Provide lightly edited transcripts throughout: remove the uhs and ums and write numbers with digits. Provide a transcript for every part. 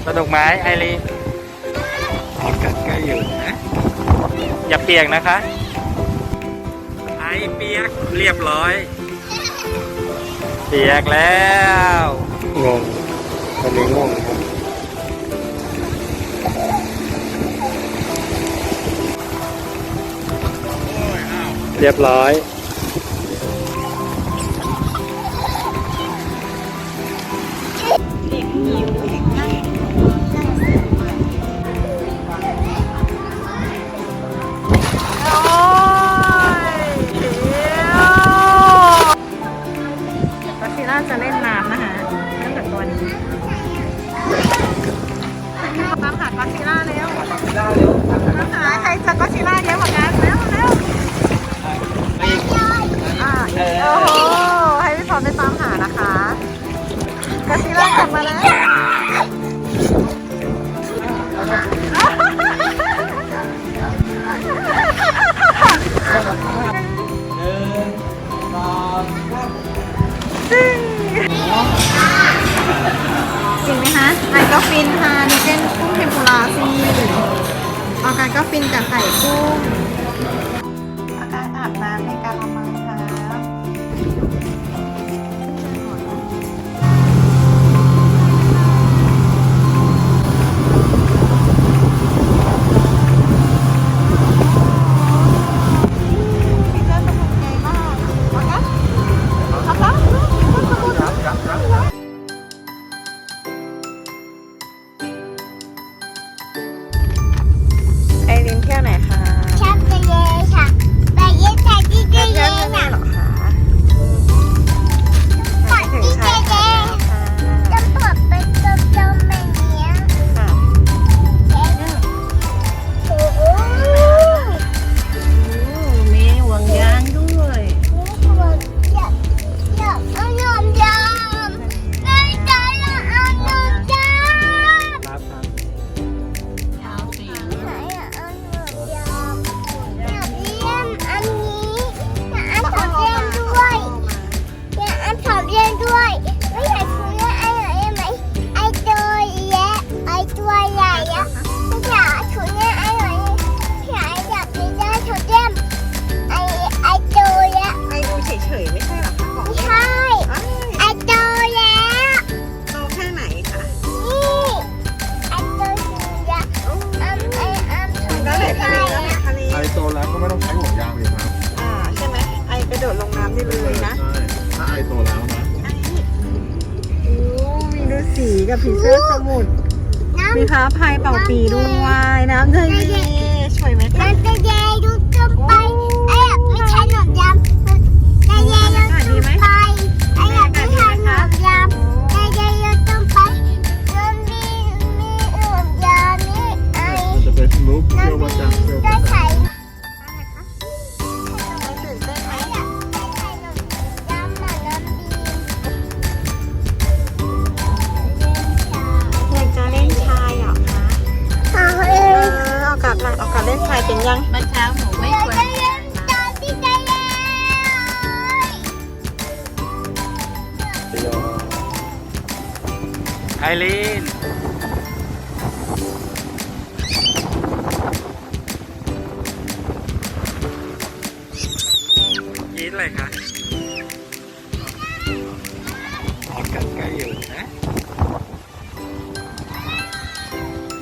สนุกไหมไอรีนกัดใกล้อยู่นะอย่าเปียกนะคะไอเปียกเรียบร้อยเปียกแล้วงงตอนนี้งงครับเรียบร้อยจะเล่นน้ำนะคะเล่นแบบตัวนี้ตามหาก็อดซิลล่าเร็วตามหาใครจะก็อดซิลล่าเยอะกว่ากันเร็วโอ้โหให้พี่พร้อมไปตามหานะคะก็อดซิลล่ากลับมาแล้วจริงไหมคะไอก็ฟินค่ะนี่เป็นกุ้งเทมปุระสิเอาการก็ฟินกับไข่กุ้งอาการอาบน้ำในการละมังค่ะไอรินเที่ยวไหนคะชอบไปเย่ค่ะไปเย่แต่ที่เย่น่ะ เหรอคะ ปัดที่เย่จะปลดไปจมแบบนี้ค่ะโอ้โห มีห่วงยางด้วย นี่คืออยากเอานมยำได้ใจละเอานมยำ รับครับ ไหนอะเอานมยำอยากเลี้ยงอันนี้อยากอันถอดเลี้ยงด้วยอยากอันถอดเลี้ยงด้วยไม่อยากคุณแม่ไอ้ไหนไอ้ตัวใหญ่ไอ้ตัวใหญ่อะไม่อยากคุณแม่ไอ้ไหนอยากมีได้ถอดเลี้ยงไอ้ตัวใหญ่ ไอดูเฉยๆไม่ใช่หรอคะของ ไม่ใช่ไอ้ตัวใหญ่ โตแค่ไหนคะ นี่ไอ้ตัวใหญ่ถอด ก็ เลี้ เลย ยง ทะเล ได้ ก็เลยทะเล ไอโตแล้วก็ไม่ต้องใช้ห่วงยางเลยครับ ใช่ไหมไอกระโดดลงน้ำได้เลยนะ ใช่ถ้าไอโตแล้วนะ โอ้มีฤาษีกับผีเสื้อสมุทรมีพระพายเป่าปีด้วยน้ำทะเลสวยไหมคะ มันจะเยดูจมไปไอ้ไม่ใช่หนอนยำจะเยดูจมไปไอ้ไม่ใช่หนอนยำจะเยดูจมไปมันมีหนอนยำนี่ไอ้ มันจะเป็นรูปเที่ยววัดจังเที่ยว ได้ วัดจั ใส่ ง ตื่นเต้นไหม ไอ้อยากใส่หนอนยำมาน้ำบี อยากจะเล่นชายเหรอคะ เอาเอ เอากลับเล่นชายเป็นยัง เมื่อเช้าหนูไม่ควรตอนที่จะเล่น ไอรีนกินอะไรคะกัดใกล้อยู่นะ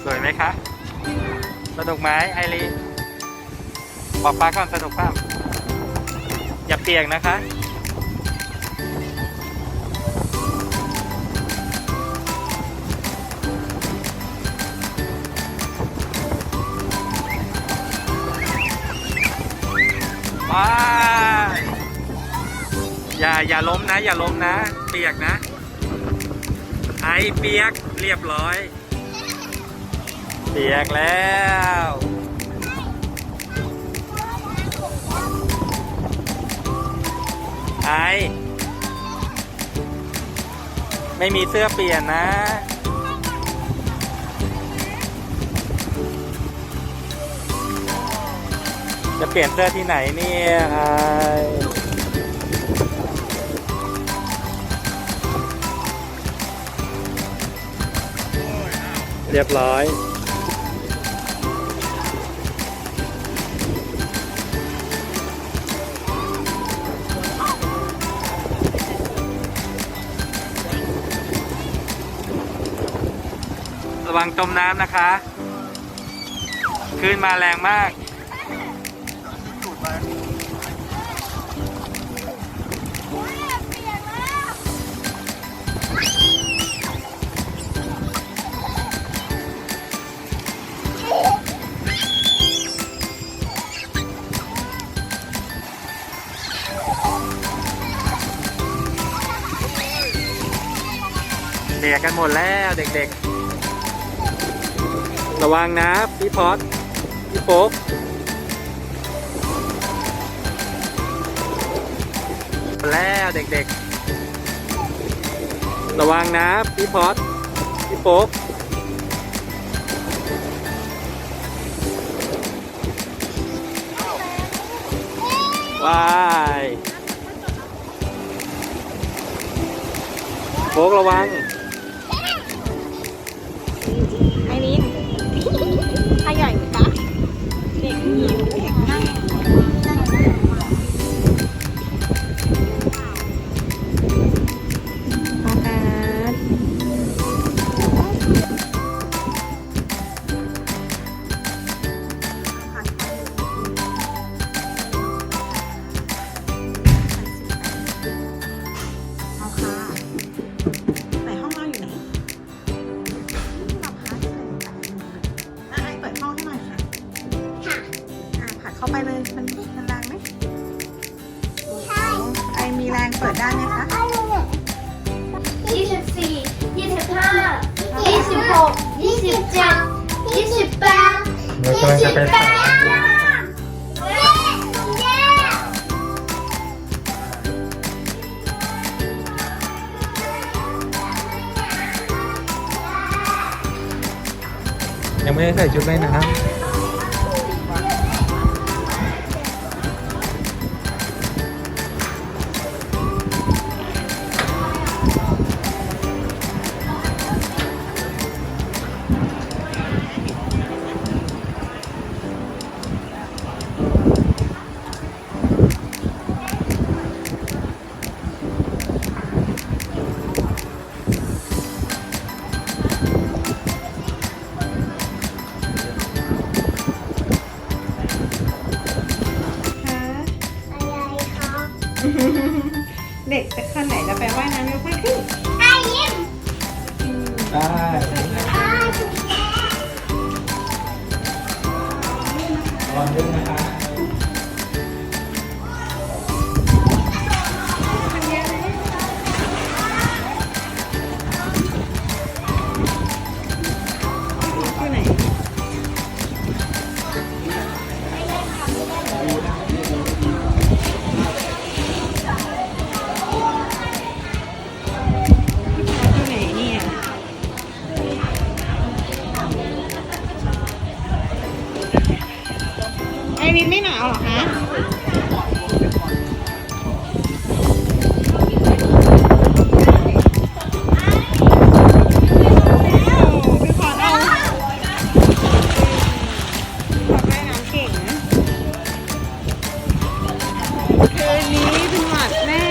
สวยไหมคะสนุกไหมไอรีนบอกป้าก่อนสนุกป่ะอย่าเปียกนะคะว้ายอย่าล้มนะอย่าล้มนะเปียกนะไอเปียกเรียบร้อยเปียกแล้วไอไม่มีเสื้อเปลี่ยนนะ จะเปลี่ยนเสื้อที่ไหนเนี่ย เรียบร้อย ระวังจมน้ำนะคะคลื่นมาแรงมาก เปียกกันหมดแล้วเด็กๆ ระวังนะพี่พอดพี่โป๊กแล้วเด็กๆ ระวังนะพี่พอดพี่โป๊กว้ายโป๊กระวัง ไอรินถ้าใหญ่ไหมคะเด็กหิวนั่งโอเคเอาค่ะไหนห้องเราอยู่ไหน ไอเปิดห้องให้หน่อยค่ะ ผัดเข้าไปเลย มันแรงไหม ใช่ ไอมีแรงเปิดได้ไหมคะ 24 25 26 27 28 เรากำลังจะไปสาย ยังไม่ได้ใส่ชุดเลยนะครับเด็กจะคนไหนจะไปว่ายน้ำยกไม่ขึ้น ได้ ระวังด้วยนะคะ อยู่ไหนอยู่ไหนเนี่ยไอรินไม่หนาวเหรอคะพี่พอดเอาพอดว่ายน้ำเก่งนะคืนนี้เป็นหวัดแน่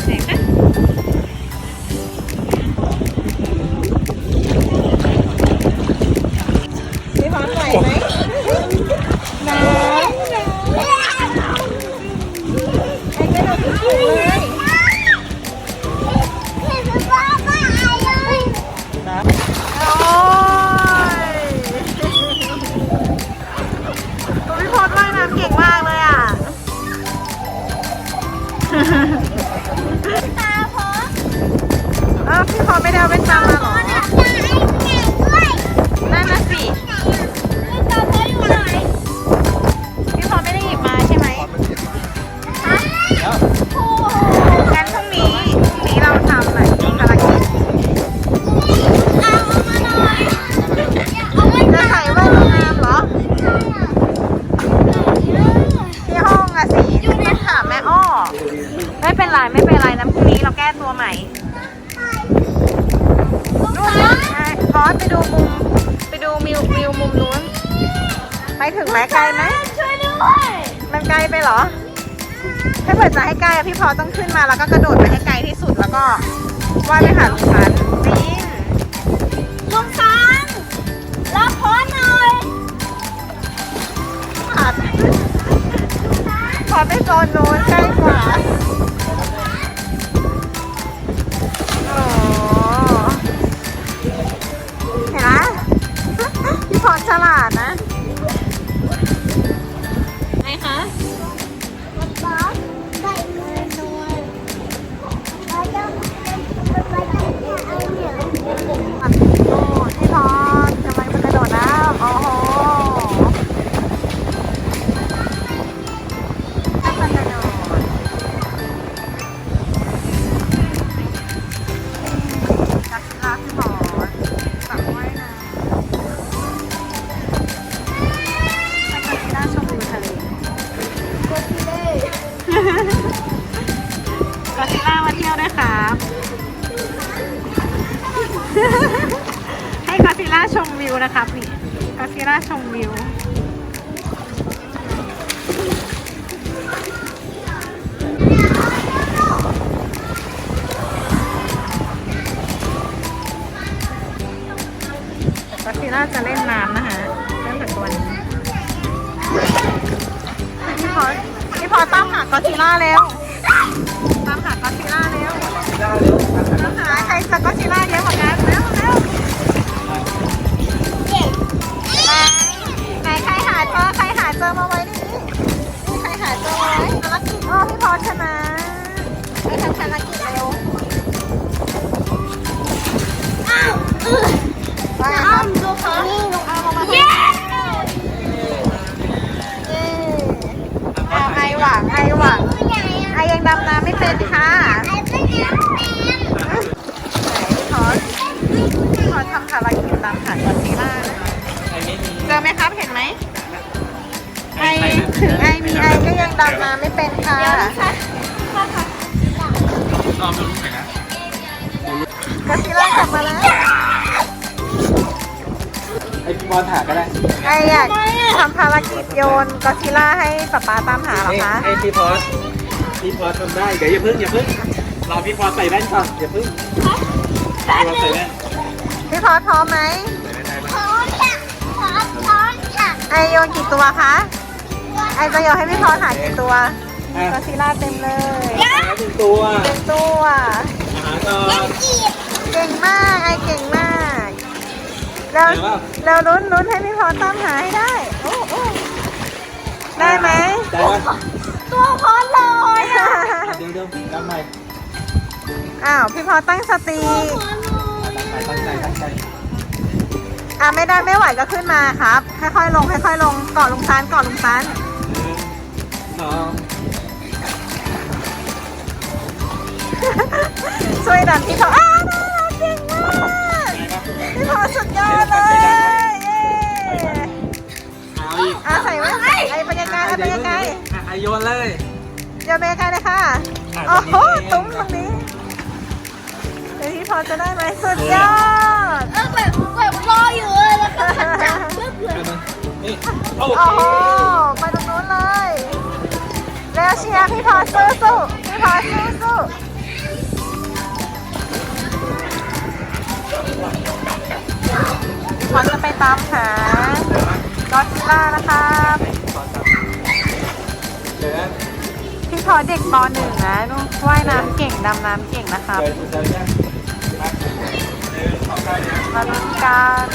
ไหนคะพี่พอดไหวไหมน้ำไอ้กระโดดสูงเลย โอ้ยตัวพี่พอดว่ายน้ำเก่งมากเลยอ่ะ ตาพอ พี่พอดไม่ได้เอาแว่นตามาเหรอ นั่นน่ะสิ ตาพออยู่ไหน พี่พอดไม่ได้หยิบมาใช่ไหม โอ้โห งั้นพรุ่งนี้เราทำอะไรภารกิจ เอามาหน่อยเอาไว้ จะใส่แว่นงามเหรอ ที่ห้องอะสิต้องถามแม่อ้อ ไม่เป็นไรไม่เป็นไรนะพรุ่งนี้เราแก้ตัวใหม่นู่นไงพอด ไปถึงไหมไกลไหม ช่วยด้วย มันไกลไปเหรอ ถ้าเกิดจะให้ไกลอะพี่พอต้องขึ้นมาแล้วก็กระโดดไปให้ไกลที่สุดแล้วก็ว่ายไปหาลุงพันธุ์นี่ ลุงช้างรับพ้นหน่อย ผัดพอไปโซนโน้นใกล้กว่าโอ้เห็นไหมพี่พอฉลาดนะไงคะ ป๊าใส่มือด้วยแล้วก็ไปจับเนี่ยเอาเหนียว โอ้พี่พอกำลังจะกระโดดน้ำโอ้โหกำลังกระโดดนักกีฬาพี่พอสระว่ายน้ำนักกีฬาชมวิวทะเลกอซิล่ามาเที่ยวด้วยครับ ให้กอซิล่าชมวิวนะครับนี่กอซิล่าชมวิวกอซิล่าจะเล่นน้ำนะคะเล่นกับตัวนี้พี่พอตามหากอซิล่าเร็วตามหากอซิล่าเร็วตามหาใครจะกอซิล่าเยอะกว่ากันเร็วเร็วไหนใครหาเจอมาไว้ดินี่ใครหาเจอไว้ภารกิจพี่พอชนะไปทำภารกิจเร็วว่าไงครับนี่ลุงเอามาให้ไอหวังไอยังดำน้ำไม่เป็นค่ะพี่พอทำภารกิจตามหากอซิล่านะเจอไหมครับเห็นไหมไอถึงไอมีไอก็ยังดำน้ำไม่เป็นค่ะ ลองดูหน่อยนะ กอซิล่ากลับมาแล้ว ไอพี่บอลหาก็ได้ ไออยากทำภารกิจโยนกอซิล่าให้ป๊าป๊าตามหาเหรอคะ ไอพี่พอสทำได้ เดี๋ยวอย่าเพิ่งรอพี่พอสใส่แว่นก่อนอย่าเพิ่งพี่พอสใส่แว่น พี่พอพร้อมไหม พร้อมค่ะพร้อมค่ะ ไอโยนกี่ตัวคะไอจะโยนให้พี่พอหากี่ตัวกอซิล่าเต็มเลย แล้วถึงตัว เต็มตัว หาก่อน เก่งมากไอเก่งมากเราลุ้นให้พี่พอตามหาให้ได้โอ้ได้ไหม ได้ปะ ตัวพอลอยอ่ะ เดี๋ยวทำใหม่ อ้าวพี่พอตั้งสติ ตั้งใจไม่ได้ไม่ไหวก็ขึ้นมาครับ ค่อยๆลงเกาะลุงซานสอง ช่วยดันพี่พอน่ารักเก่งมากพี่พอสุดยอดเลยเย้ เอาอีก ใส่ไว้ไอไปยังไงโยนเลย โยนไปยังไงเลยค่ะโอ้โหตุ้มตรงนี้เดี๋ยวพี่พอจะได้ไหมสุดยอด แบบรออยู่เลยแล้วก็จับปึ๊บเลย นี่โอ โอ้ เค โหไปตรงนู้นเลยแล้วเชียร์พี่พอสู้พี่พอสู้พอจะไปตามหากอซิล่านะครับพี่พอเด็กป .1 นะลูกว่ายน้ำเก่งดำน้ำเก่งนะครับมาลุ้นกัน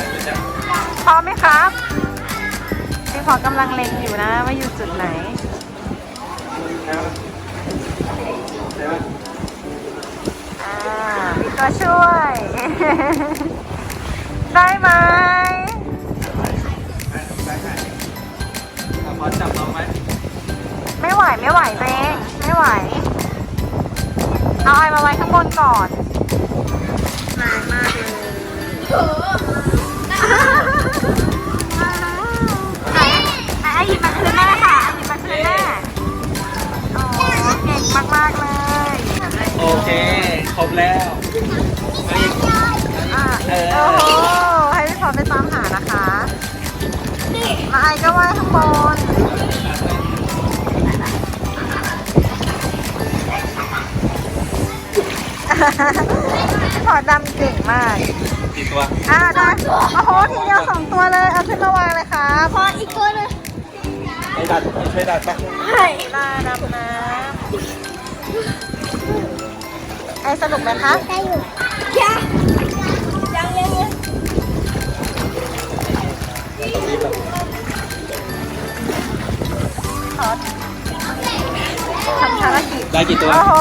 พร้อมไหมครับพี่พอกำลังเล็งอยู่นะว่าอยู่จุดไหนมีตัวช่วย ได้ไหม พอจับน้องไหม ไม่ไหวตัวเองไม่ไหวเอาไอมาไว้ข้างบนก่อนนานมากเลยไอหยิบมาคืนแม่ค่ะหยิบมาคืนแม่โอ้เก่งมากๆเลย โอเคครบแล้วมาอีก โอ้โหให้พี่พอไปตามหานะคะแล้วไอก็ว่ายข้าง พี่พอดำเก่งมาก กี่ตัว ได้โอ้โหทีเดียว2 ตัวเลย เอาขึ้นมาวางเลยค่ะพออีกตัวนึง ไอ้ดัดช่วยดัดปะ ลาดำน้ำไอสนุกไหมคะ ได้อยู่ยังเลย ขอทำภารกิจ ได้กี่ตัว โอ้โห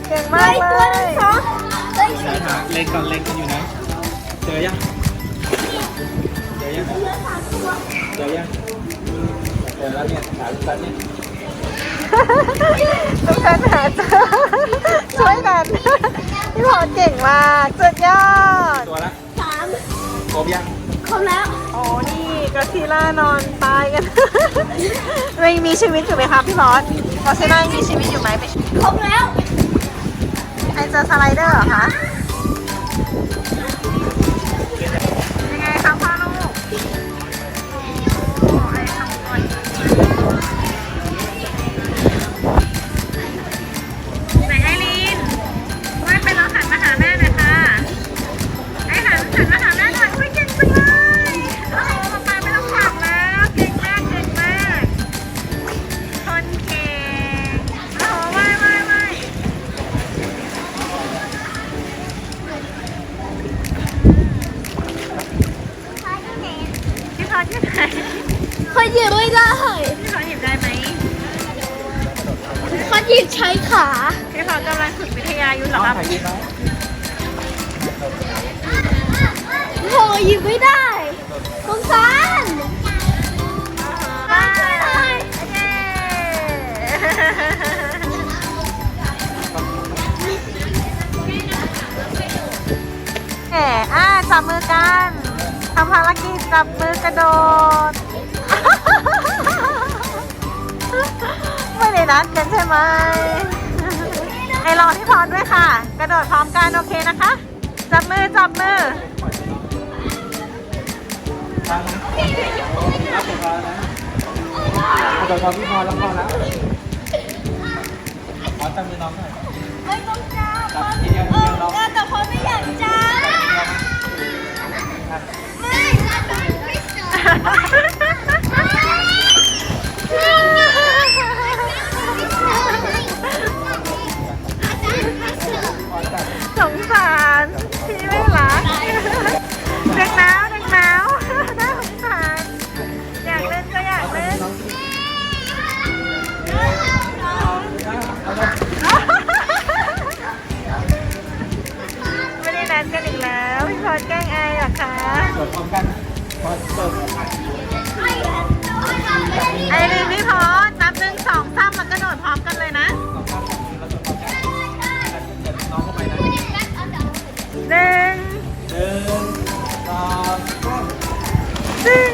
เก่งมากเลย หาเล็กก่อนเล็กกันอยู่นะเจอยังเจอยังเจอยังเจอแล้วเนี่ยหาแล้วเนี่ย ทุกคนหาเจอช่วยกันพี่พอเก่งมากสุดยอด ตัวละ 3 ครบยัง ครบแล้ว โอ้นี่กอซิล่านอนตายกัน ยังมีชีวิตอยู่ไหมคะพี่บอสกอซิล่ายังมีชีวิตอยู่ไหมไป ครบแล้ว ไอเจอสไลเดอร์เหรอคะยังไงคะพ่อลูกโอ้ไอทำก่อนไหนไอรีนว่ายไปแล้วหันมาหาแม่หน่อยค่ะไอหันมาหาแม่หน่อยอุ้ยเก่งจังเลยโอ้โหป๊าป๊าไม่ต้องขับแล้วเก่งมากเก่งมากคนเก่งโอ้โหว่ายพี่พอที่ไหน เขาหยิบไม่ได้ พี่พอหยิบได้ไหม เขาหยิบใช้ขา พี่พอกำลังฝึกวิทยาอยู่เหรอครับ โหหยิบไม่ได้สงสาร ได้จับมือกันทำภารกิจจับมือกระโดด ไม่ได้นัดกันใช่ไหมไอรอที่พรด้วยค่ะ กระโดดพร้อมกันโอเคนะคะ จับมือจับมือ ฟังนะรับผมพอนะกระโดดพอพี่พอแล้วพอแล้วขอจับมือน้องหน่อย ไม่ต้องจับ จับทีเดียวทีเดียวน้อง แต่พอไม่อยากจับไม่สงสารพี่ไม่รักเด็กหนาวเด็กหนาวน่าสงสารอยากเล่นก็อยากเล่นไม่ได้นัดกันอีกแล้วพี่พอแกล้งไอเหรอคะ กดพร้อมกันพอเปิด ไอรีนพี่พอนับ1 2 3แล้วก็โดดพร้อมกันเลยนะ น้องข้ามกระโดดพร้อมกันเดี๋ยวน้องเข้าไปนะ 1 1 2 3 ซึ่ง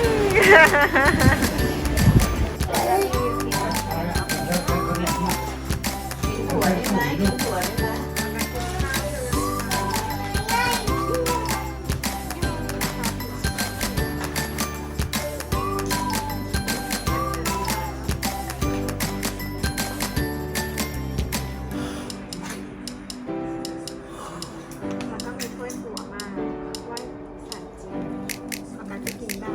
มันต้องมีถ้วยถั่วมาว่าสันจริงเอาการจะกินได้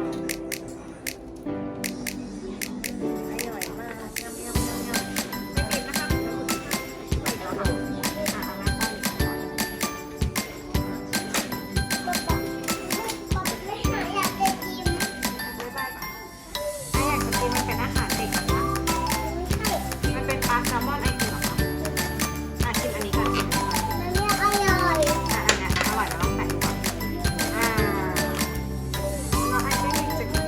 อร่อยมากยำไม่กินนะคะไม่เอาค่ะเอามาใส่ก่อน อยากจะกิน บ๊ายบายก่อนถ้าอยากจะกินมันเป็นอาหารเด็กนะคะมันเป็นปลาแซลมอนไอติมเหรอคะชิมอันนี้ก่อนชิมอันนี้ก่อน มันไม่อร่อย อันเนี้ยอร่อยแล้วลองแตะดูก่อนเราไอไม่มีจะกิน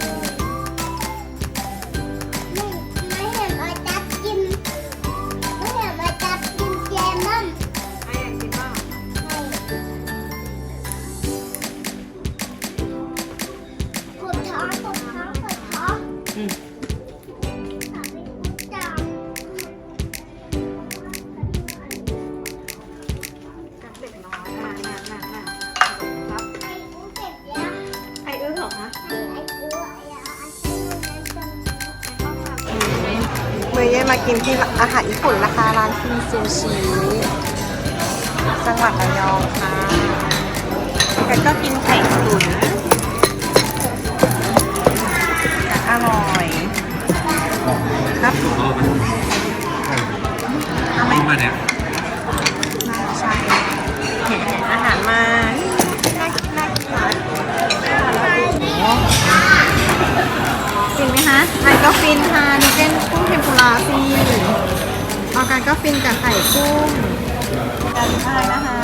ไม่เห็นอาจับกินไม่เห็นอาจับกินแจมัน ไออยากกินบ้าง กดท้องกดท้องกดท้องจับ กับเด็กน้อยครับ ไอ้กูเจ็บยัง ไออึ้งเหรอคะ ไอ้กูอย่าไอ้กูนั้นจัง เมื่อเย็นมากินที่อาหารญี่ปุ่นนะคะร้านคิมซูชิ จังหวัดระยองค่ะแกก็กินไข่ตุ๋นอร่อยครับ เอามาเนี่ย ใช่เห็นอาหารมาน่ากินน่ากินฟินไหมคะไข่ก็ฟินค่ะนี่เป็นกุ้งเทมปุระสิเอากันก็ฟินกับไข่กุ้งกันอะไรนะคะ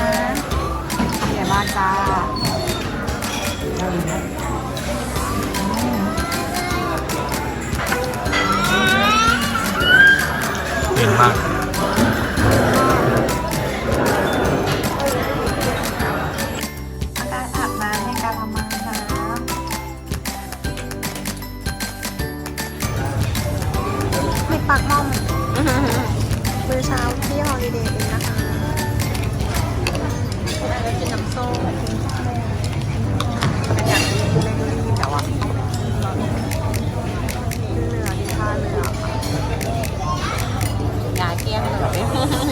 เดี๋ยวมาจ้า เก่งมาก อาการอาบน้ำในการละมังน้ำมีปากหม้อมมื้อเช้าที่ฮอลิเดย์เองนะคะคุณอาจจะกินน้ำส้มอยากกินเบเกอรี่แต่ว่าเรือที่ท่าเรือค่ะยาเกลี้ยงเลย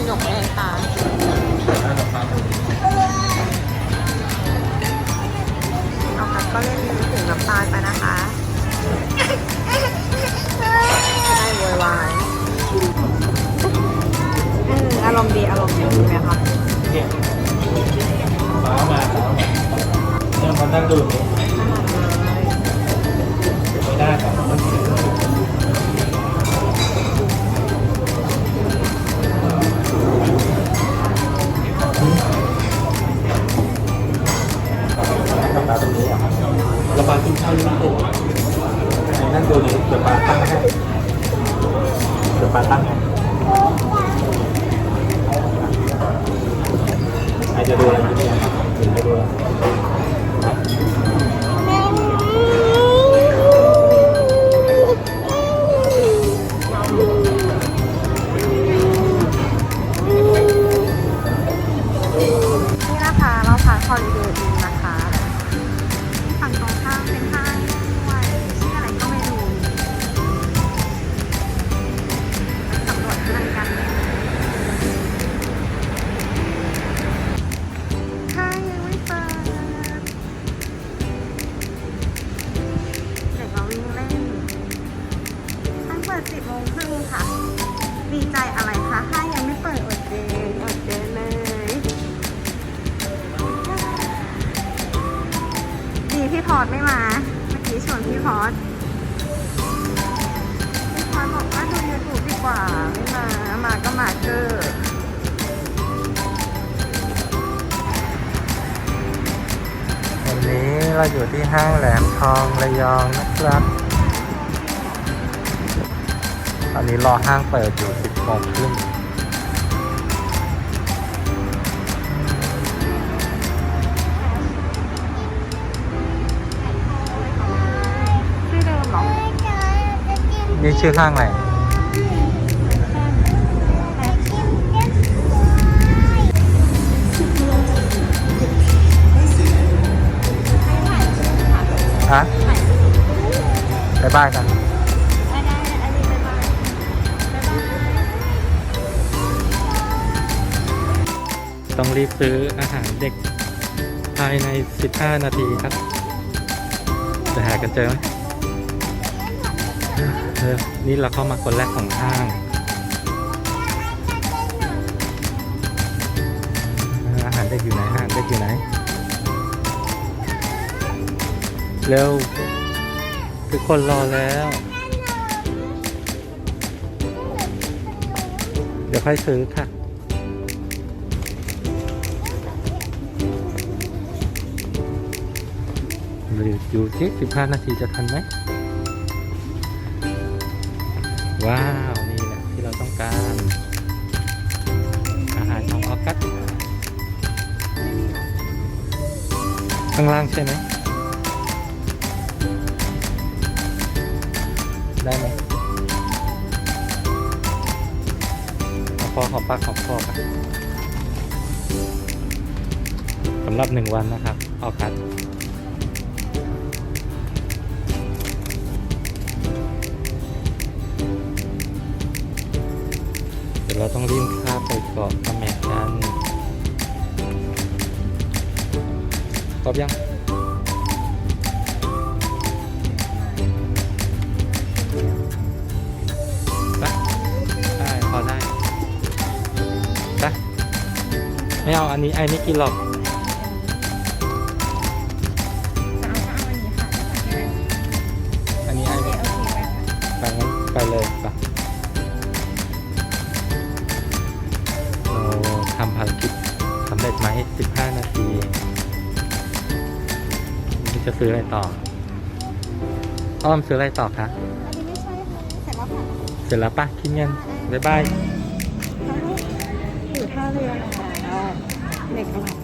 หยกเลยค่ะเอาค่ะก็เล่นถึงน้ำตาลไปนะคะจะได้โวยวายอารมณ์ดีอารมณ์ดีไหมคะ เนี่ยฟ้ามาเนี่ยมานั่งดูไม่ได้ครับระบายกินข้าวยังไม่ถูกนั่งดูนี่เดี๋ยวปาตั้งให้เดี๋ยวปาตั้งให้ใครจะดูอะไรเนี่ยจะดูอะไรนี่นะคะเราพักฮอลิเดย์อินนะคะฝั่งตรงข้ามเป็นห้างด้วยชื่ออะไรก็ไม่รู้ไปสำรวจห้างกันห้างยังไม่เปิดเด็กมาวิ่งเล่นห้างเปิด 10 โมงครึ่งค่ะ ดีใจอะไรคะห้างยังไม่เปิดอดเดนเลย ดีพี่พอร์ตไม่มา เมื่อกี้ชวนพี่พอร์ตบอกว่าดู YouTube ดีกว่า ไม่มา มาก็มาเกอร์ วันนี้เราอยู่ที่ห้างแหลมทองระยองนะครับ ตอนนี้รอห้างเปิดอยู่ 10 โมงครึ่ง ชื่อเดิมเหรอ นี่ชื่อห้างอะไรฮะไปบ้านกัน ต้องรีบซื้ออาหารเด็กภายใน 15 นาทีครับ จะหากันเจอไหมนี่เราเข้ามาคนแรกของห้าง อาหารเด็กอยู่ไหนห้างเด็กอยู่ไหน เร็วทุกคนรอแล้ว เดี๋ยวค่อยซื้อค่ะ ดูสิ15 นาทีจะทันไหม ว้าว นี่แหละที่เราต้องการ อาหารของออกัสข้างล่างใช่ไหม ได้ไหมเอาพอหอมปากหอมคอกันสำหรับ1 วันนะครับออกัส เดี๋ยวเราต้องรีบข้ามไปเกาะเสม็ดกัน ครบยังไปได้พอได้ไปไม่เอาอันนี้ไอ้ไม่กินหรอก อันนี้ไอ้ไม่ไปงั้นไปเลยไปเราทำภารกิจสำเร็จไหม15 นาทีนี่จะซื้ออะไรต่ออ้อมซื้ออะไรต่อคะ อันนี้ไม่ใช่ค่ะเสร็จแล้วค่ะ เสร็จแล้วปะคิดเงินบ๊ายบาย อยู่ท่าเรือแล้วเด็กกำลัง